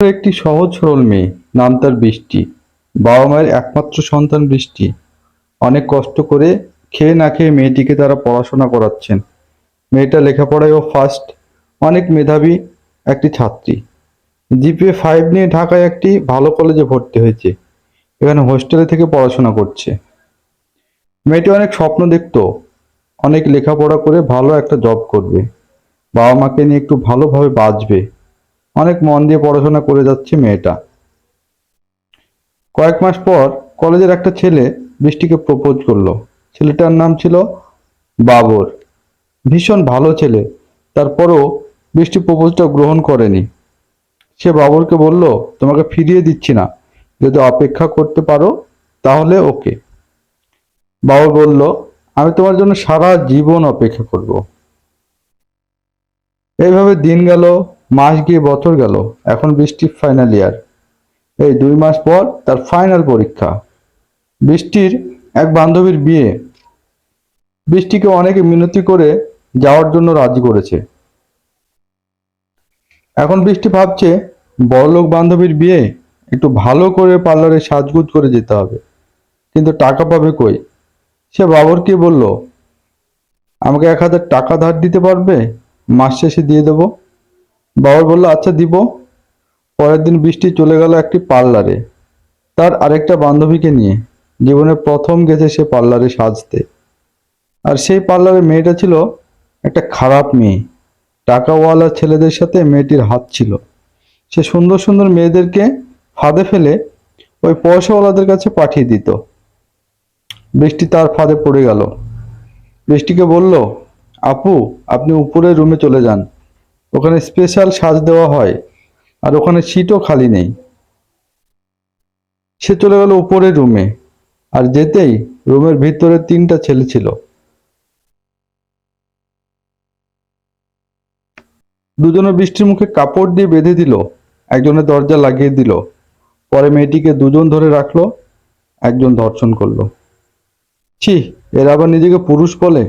একটি সহজ সরল মেয়ে, নাম তার বৃষ্টি। বাবা মায়ের একমাত্র সন্তান বৃষ্টি। অনেক কষ্ট করে খেয়ে না খেয়ে মেয়েটিকে তারা পড়াশোনা করাচ্ছেন। মেয়েটা লেখাপড়ায়ও ফার্স্ট, অনেক মেধাবী একটি ছাত্রী। জিপিএ 5 নিয়ে ঢাকায় একটি ভালো কলেজে ভর্তি হয়েছে। এখানে হোস্টেলে থেকে পড়াশোনা করছে। মেয়েটি অনেক স্বপ্ন দেখতো, অনেক লেখাপড়া করে ভালো একটা জব করবে, বাবা মাকে নিয়ে একটু ভালোভাবে বাঁচবে। অনেক মন দিয়ে পড়াশোনা করে যাচ্ছে মেয়েটা। কয়েক মাস পর কলেজের একটা ছেলে বৃষ্টিকে প্রপোজ করলো। ছেলেটার নাম ছিল বাবর। ভীষণ ভালো ছেলে। তারপরও বৃষ্টি প্রপোজটা গ্রহণ করেনি। সে বাবরকে বলল, তোমাকে ফিরিয়ে দিচ্ছি না, যদি অপেক্ষা করতে পারো তাহলে ওকে। বাবর বলল, আমি তোমার জন্য সারা জীবন অপেক্ষা করব। এইভাবে দিন গেল, মাস গিয়ে বছর গেল। এখন বৃষ্টি ফাইনাল ইয়ার। এই 2 মাস পর তার ফাইনাল পরীক্ষা। বৃষ্টির এক বান্ধবীর বিয়ে। বৃষ্টিকে অনেকে মিনতি করে যাওয়ার জন্য রাজি করেছে। এখন বৃষ্টি ভাবছে, বড়লোক বান্ধবীর বিয়ে, একটু ভালো করে পার্লারে সাজগুজ করে যেতে হবে, কিন্তু টাকা পাবে কই? সে বাবরকে বলল, আমাকে 1000 টাকা ধার দিতে পারবে? মাস শেষে দিয়ে দেবো। বাবর বলল, আচ্ছা দিব। পরের দিন বৃষ্টি চলে গেল একটি পার্লারে, তার আরেকটা বান্ধবীকে নিয়ে। জীবনে প্রথম গেছে সে পার্লারে সাজতে। আর সেই পার্লারের মেয়েটা ছিল একটা খারাপ মেয়ে। টাকাওয়ালা ছেলেদের সাথে মেয়েটির হাত ছিল। সে সুন্দর সুন্দর মেয়েদেরকে ফাঁদে ফেলে ওই পয়সাওয়ালাদের কাছে পাঠিয়ে দিত। বৃষ্টি তার ফাঁদে পড়ে গেল। বৃষ্টিকে বলল, আপু, আপনি উপরের রুমে চলে যান, ওখানে স্পেশাল সাজ দেওয়া হয়, আর ওখানে সিটও খালি নেই। সে চলে গেল উপরের রুমে, আর যেতেই রুমের ভিতরে 3টা ছেলে ছিল। দুজনে বৃষ্টির মুখে কাপড় দিয়ে বেঁধে দিল, একজনের দরজা লাগিয়ে দিল। পরে মেয়েটিকে দুজন ধরে রাখলো, একজন ধর্ষণ করলো। ছি, এরা আবার নিজেকে পুরুষ বলে!